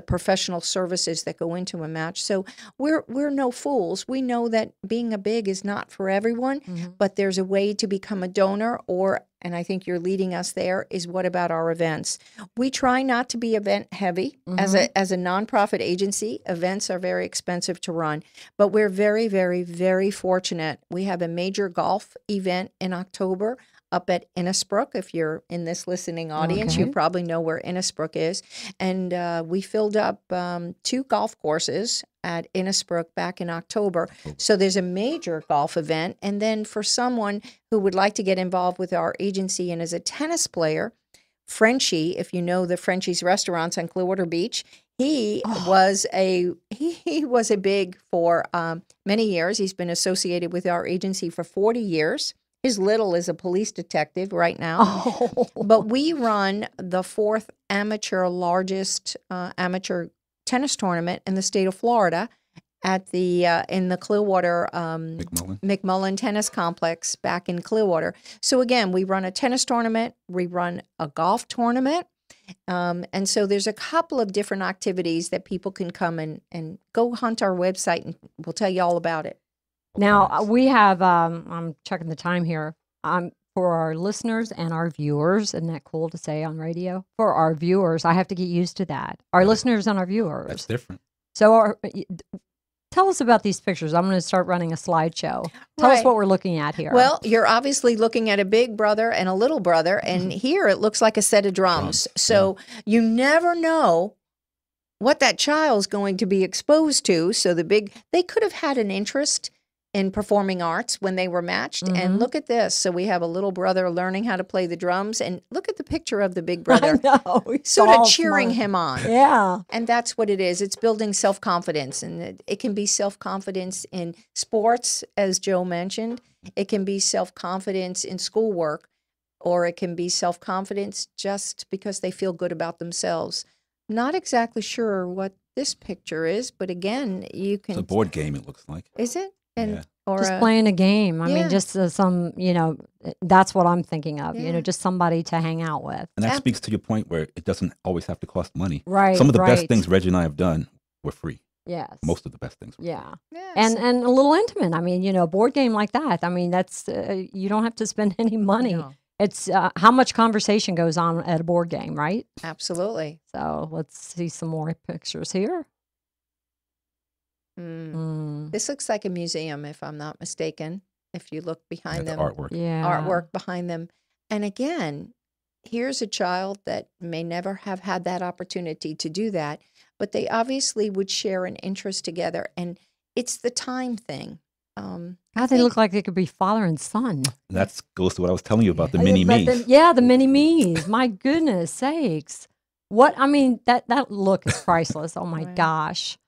professional services that go into a match. So we're no fools. We know that being a big is not for everyone, but there's a way to become a donor, and I think you're leading us there, is what about our events? We try not to be event heavy. As a nonprofit agency, events are very expensive to run, but we're very, very, very fortunate. We have a major golf event in October up at Innisbrook. If you're in this listening audience, you probably know where Innisbrook is. And we filled up 2 golf courses at Innisbrook back in October. So there's a major golf event. And then for someone who would like to get involved with our agency and is a tennis player, Frenchie, if you know the Frenchie's restaurants on Clearwater Beach, he was a big for many years. He's been associated with our agency for 40 years. His little is a police detective right now. But we run the 4th largest amateur tennis tournament in the state of Florida at the in the Clearwater McMullen Tennis Complex back in Clearwater. So again, we run a tennis tournament, we run a golf tournament, and so there's a couple of different activities that people can come and go hunt our website, and we'll tell you all about it. Now, we have, I'm checking the time here, for our listeners and our viewers. Isn't that cool to say on radio? For our viewers, I have to get used to that. Our listeners and our viewers. That's different. So tell us about these pictures. I'm going to start running a slideshow. Tell us what we're looking at here. Well, you're obviously looking at a big brother and a little brother, and here it looks like a set of drums. So you never know what that child's going to be exposed to. So they could have had an interest in performing arts when they were matched. And look at this. So we have a little brother learning how to play the drums, and look at the picture of the big brother sort of cheering him on. Yeah. And that's what it is. It's building self-confidence, and it can be self-confidence in sports, as Joe mentioned. It can be self-confidence in schoolwork, or it can be self-confidence just because they feel good about themselves. Not exactly sure what this picture is, but again, you can... It's a board game, it looks like. Is it? And or just playing a game. I mean, just some, that's what I'm thinking of, just somebody to hang out with. And that speaks to your point where it doesn't always have to cost money. Right. Some of the best things Reggie and I have done were free. Yes. Most of the best things were free. And a little intimate. I mean, a board game like that. I mean, that's, you don't have to spend any money. No. It's how much conversation goes on at a board game, right? Absolutely. So let's see some more pictures here. This looks like a museum, if I'm not mistaken. If you look behind them, artwork behind them. And again, here's a child that may never have had that opportunity to do that, but they obviously would share an interest together, and it's the time thing. They look like they could be father and son. That goes to what I was telling you about the mini-me's. The mini-me's. My goodness sakes. That look is priceless. Oh my gosh.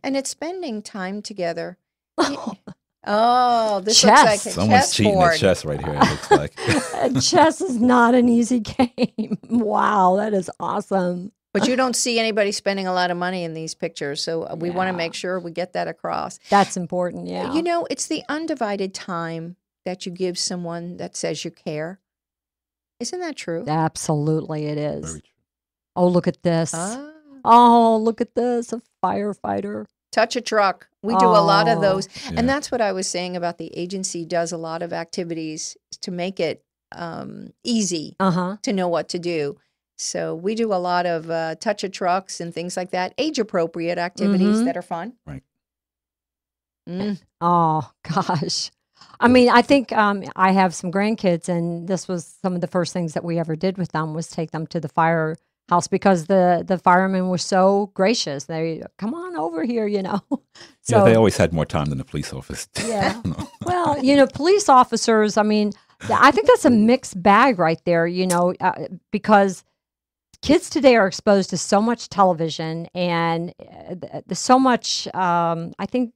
And it's spending time together. This chess. Looks like a Someone's cheating at chess right here, it looks like. Chess is not an easy game. Wow, that is awesome. But you don't see anybody spending a lot of money in these pictures, so we want to make sure we get that across. That's important, yeah. It's the undivided time that you give someone that says you care. Isn't that true? Absolutely, it is. Very true. Oh, look at this. Oh, look at this, a firefighter. Touch a truck. We do a lot of those. Yeah. And that's what I was saying about the agency does a lot of activities to make it easy to know what to do. So we do a lot of touch a trucks and things like that, age-appropriate activities that are fun. Right. Oh, gosh. I mean, I think I have some grandkids, and this was some of the first things that we ever did with them was take them to the firehouse because the firemen were so gracious. They come on over here, So they always had more time than the police office. Yeah. Well, police officers, I mean, I think that's a mixed bag right there, because kids today are exposed to so much television and so much, I think,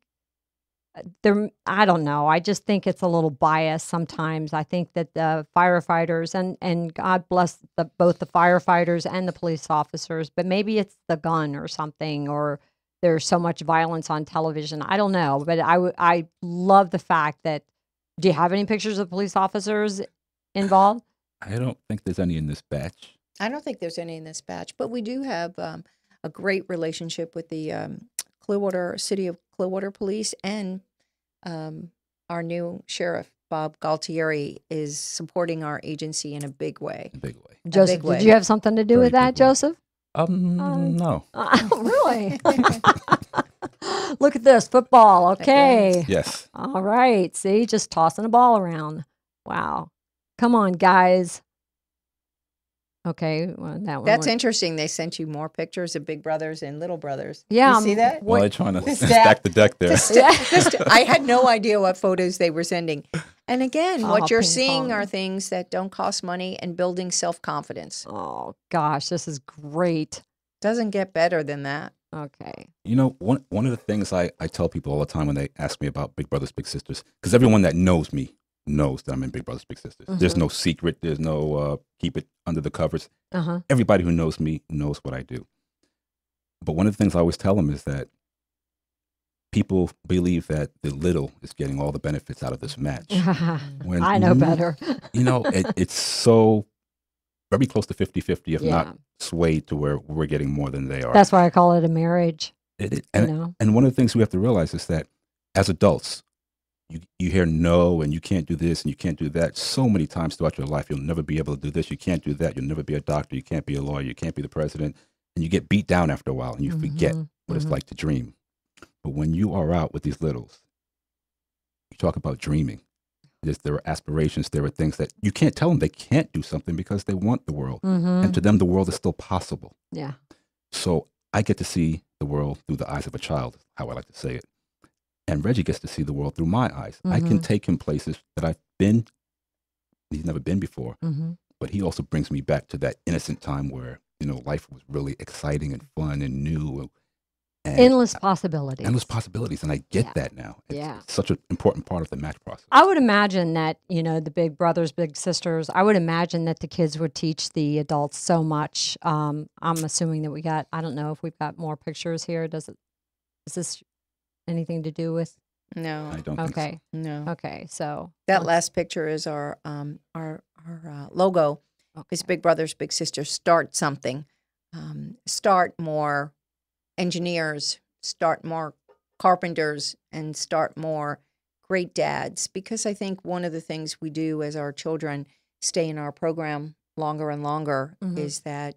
I don't know. I just think it's a little biased sometimes. I think that the firefighters and God bless both the firefighters and the police officers, but maybe it's the gun or something, or there's so much violence on television. I don't know, but I love the fact that. Do you have any pictures of police officers involved? I don't think there's any in this batch. I don't think there's any in this batch, but we do have a great relationship with the City of Clearwater Police, and our new sheriff, Bob Galtieri, is supporting our agency in a big way. A big way. Joseph, did you have something to do Very with that, big way. Joseph? No. Really? Look at this football. Okay. Yes. All right. See, just tossing a ball around. Wow. Come on, guys. Okay. Well, that one. That's interesting. They sent you more pictures of big brothers and little brothers. Yeah. You see that? Well, they're trying to The stack the deck there. I had no idea what photos they were sending. And again, Oh, what you're ping seeing pong. are things that don't cost money and building self-confidence. Oh, gosh. This is great. Doesn't get better than that. Okay. You know, one of the things I tell people all the time when they ask me about Big Brothers Big Sisters, because everyone that knows me knows that I'm in Big Brothers Big Sisters. There's no secret. There's no keep it under the covers. Uh-huh. Everybody who knows me knows what I do. But one of the things I always tell them is that people believe that the little is getting all the benefits out of this match. When I know better. You know, it's so very close to 50-50, if Yeah. not swayed to where we're getting more than they are. That's why I call it a marriage. And You know? and one of the things we have to realize is that as adults, you hear no, and you can't do this, and you can't do that so many times throughout your life. You'll never be able to do this. You can't do that. You'll never be a doctor. You can't be a lawyer. You can't be the president. And you get beat down after a while, and you forget what it's like to dream. But when you are out with these littles, you talk about dreaming. There are aspirations. There are things that you can't tell them they can't do something because they want the world. And to them, the world is still possible. Yeah. So I get to see the world through the eyes of a child, how I like to say it. And Reggie gets to see the world through my eyes. I can take him places that I've been, he's never been before. But he also brings me back to that innocent time where, you know, life was really exciting and fun and new. And Endless possibilities. endless possibilities. And I get that now. It's such an important part of the match process. I would imagine that, you know, the big brothers, big sisters, I would imagine that the kids would teach the adults so much. I'm assuming that I don't know if we've got more pictures here. Is this anything to do with? No. I don't think so. Okay. No. Okay. So That last picture is our logo. Is Big Brothers Big Sisters. Start something. Start more engineers, start more carpenters, and start more great dads. Because I think one of the things we do as our children stay in our program longer and longer is that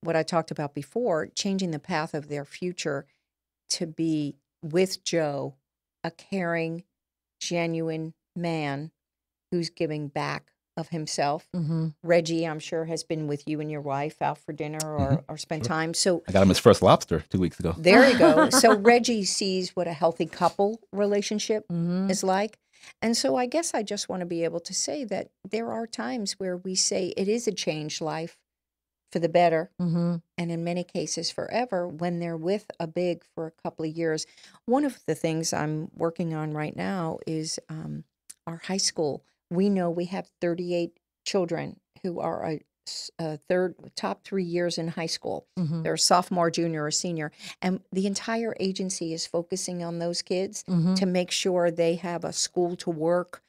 what I talked about before, changing the path of their future to be with Joe, a caring, genuine man who's giving back of himself. Reggie, I'm sure, has been with you and your wife out for dinner or spent time. So I got him his first lobster 2 weeks ago. there you go. So Reggie sees what a healthy couple relationship is like. And so I guess I just want to be able to say that there are times where we say it is a changed life for the better, and in many cases forever, when they're with a big for a couple of years. One of the things I'm working on right now is our high school. We know we have 38 children who are top 3 years in high school. They're a sophomore, junior, or senior. And the entire agency is focusing on those kids to make sure they have a school to work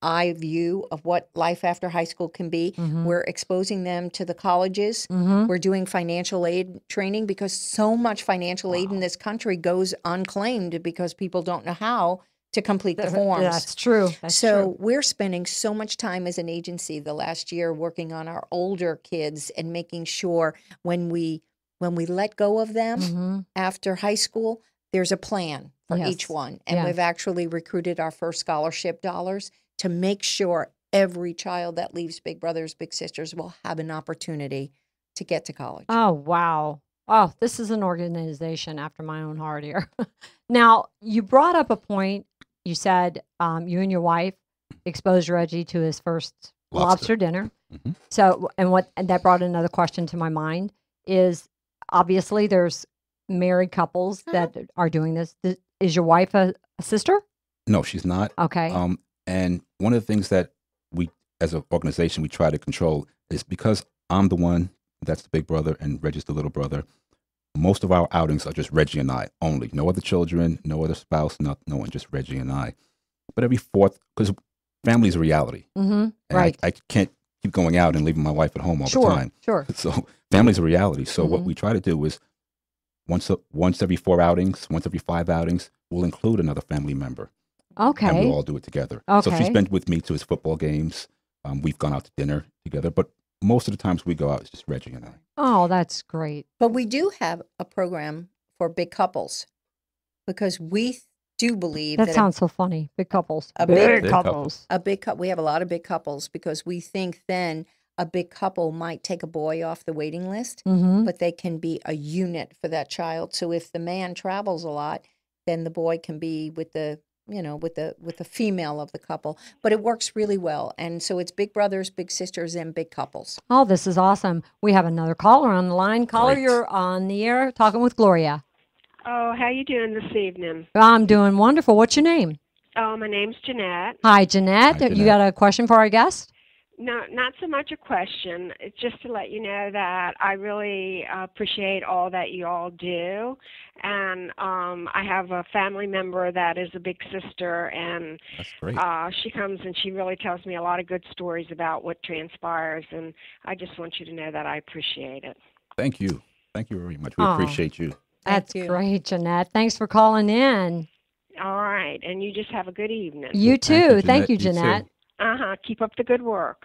eye view of what life after high school can be. We're exposing them to the colleges. We're doing financial aid training because so much financial aid in this country goes unclaimed because people don't know how to complete the forms. That's true. That's true. We're spending so much time as an agency the last year working on our older kids and making sure when we let go of them after high school, there's a plan for each one. And we've actually recruited our first scholarship dollars to make sure every child that leaves Big Brothers Big Sisters will have an opportunity to get to college. Oh, wow. Oh, this is an organization after my own heart here. Now, you brought up a point. You said you and your wife exposed Reggie to his first lobster dinner. So, and that brought another question to my mind is obviously there's married couples that are doing this. Is your wife a sister? No, she's not. Okay. And one of the things that we, as an organization, we try to control is because I'm the one that's the big brother and Reggie's the little brother. most of our outings are just Reggie and I only. No other children, no other spouse, no one, just Reggie and I. But every fourth, because family is a reality. Mm-hmm. And Right. I can't keep going out and leaving my wife at home all the time. Sure. So family's a reality. So what Mhm. we try to do is once every 4 outings, once every 5 outings, we'll include another family member. And Okay. we'll all do it together. So Okay. she's been with me to his football games. We've gone out to dinner together. But most of the times we go out, it's just Reggie and I. Oh, that's great. But we do have a program for big couples because we do believe That that sounds so funny. Big couples. a big Big couples. we have a lot of big couples because we think then a big couple might take a boy off the waiting list, Mm-hmm. but they can be a unit for that child. So if the man travels a lot, then the boy can be with the with the female of the couple. But it works really well, and so it's big brothers, big sisters, and big couples. Oh, this is awesome. We have another caller on the line. Caller, Great. you're on the air talking with Gloria. Oh, how you doing this evening? I'm doing wonderful. What's your name? Oh, my name's Jeanette. Hi, Jeanette. Hi, You Jeanette. got a question for our guest? No, not so much a question. It's just to let you know that I really appreciate all that you all do. And I have a family member that is a big sister, and That's great. she comes and she really tells me a lot of good stories about what transpires. And I just want you to know that I appreciate it. Thank you. Thank you very much. We Aw. appreciate you. Thank That's you. great, Jeanette. Thanks for calling in. All right. And you just have a good evening. You Thank you, too. Thank you, Jeanette. You too. Jeanette. Uh-huh. Keep up the good work.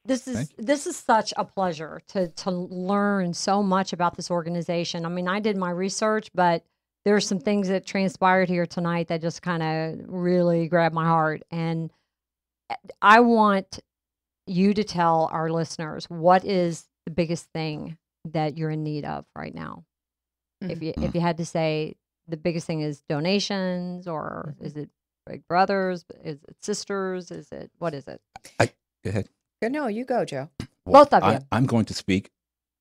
This is such a pleasure to learn so much about this organization. I mean, I did my research, but there are some things that transpired here tonight that just kind of really grabbed my heart. And I want you to tell our listeners what is the biggest thing that you're in need of right now. If you had to say the biggest thing is donations, or is it big brothers? Is it sisters? Is it what is it? Go ahead. No, you go, Joe. Both of you. I'm going to speak.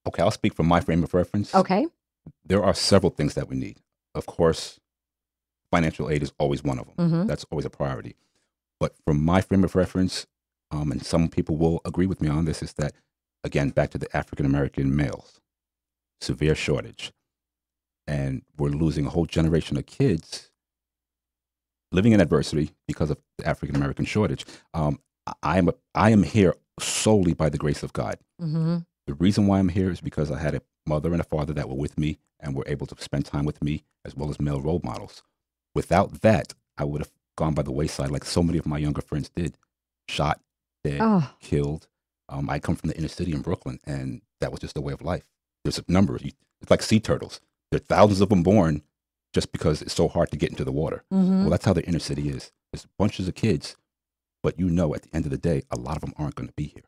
Okay, I'll speak from my frame of reference. Okay. There are several things that we need. Of course, financial aid is always one of them. Mhm. That's always a priority. But from my frame of reference, and some people will agree with me on this, is that, again, back to the African American males, severe shortage. And we're losing a whole generation of kids living in adversity because of the African American shortage. I am here solely by the grace of God. Mm-hmm. The reason why I'm here is because I had a mother and a father that were with me and were able to spend time with me, as well as male role models. Without that, I would have gone by the wayside like so many of my younger friends did. Shot, dead, Oh. killed. I come from the inner city in Brooklyn, and that was just the way of life. There's a number. It's like sea turtles. There are thousands of them born just because it's so hard to get into the water. Mm-hmm. Well, that's how the inner city is. There's bunches of kids, but you know at the end of the day, a lot of them aren't going to be here.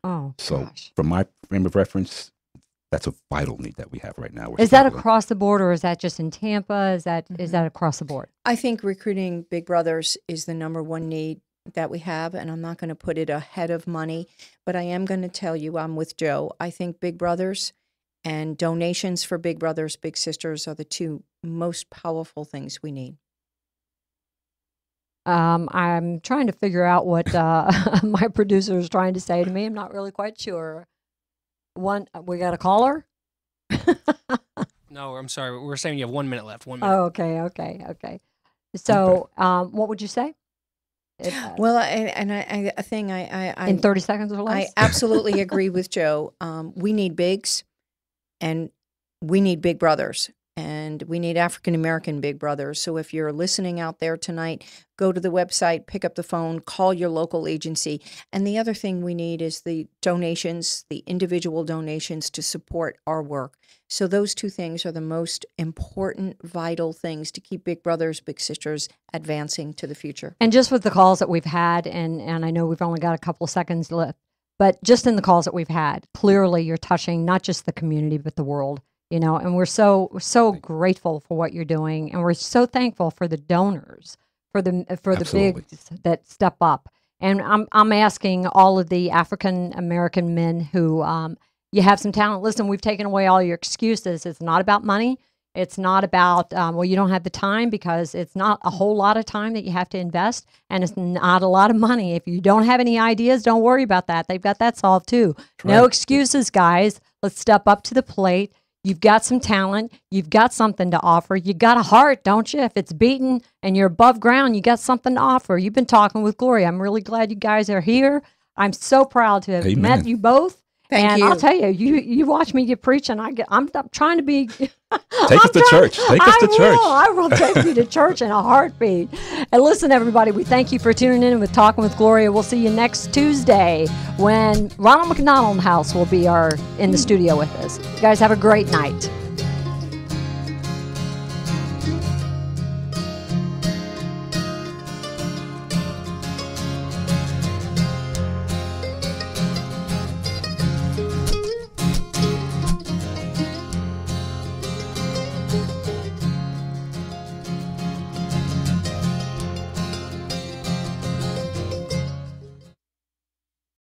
Oh, So gosh. from my frame of reference, that's a vital need that we have right now. We're Is that struggling. across the board, or is that just in Tampa? Is that across the board? I think recruiting big brothers is the number one need that we have, and I'm not going to put it ahead of money, but I am going to tell you I'm with Joe. I think big brothers and donations for big brothers, big sisters are the two most powerful things we need. I'm trying to figure out what my producer is trying to say to me. I'm not really quite sure. We got a caller? No, I'm sorry. We're saying you have 1 minute left. 1 minute. Oh, okay. So, what would you say? Well, a thing In 30 seconds or I less? absolutely agree with Joe. We need bigs, and we need big brothers, and we need African American big brothers. So if you're listening out there tonight, go to the website, pick up the phone, call your local agency. And the other thing we need is the donations, the individual donations to support our work. So those two things are the most important, vital things to keep big brothers, big sisters advancing to the future. And just with the calls that we've had, and I know we've only got a couple of seconds left, but just in the calls that we've had, clearly you're touching not just the community, but the world, and we're so grateful for what you're doing. And we're so thankful for the donors, for the Absolutely. bigs that step up. And I'm asking all of the African American men who, you have some talent. Listen, we've taken away all your excuses. It's not about money. It's not about, you don't have the time, because it's not a whole lot of time that you have to invest, and it's not a lot of money. If you don't have any ideas, don't worry about that. They've got that solved too. No Right. excuses, guys. Let's step up to the plate. You've got some talent. You've got something to offer. You got a heart, don't you? If it's beating and you're above ground, you got something to offer. You've been talking with Gloria. I'm really glad you guys are here. I'm so proud to have Amen. met you both. Thank you. I'll tell you, you watch me get preach, and I'm trying to be. Take us to church. Take us to church. I will take you to church in a heartbeat. And listen, everybody, we thank you for tuning in with Talking with Gloria. We'll see you next Tuesday when Ronald McDonald House will be in the studio with us. You guys have a great night.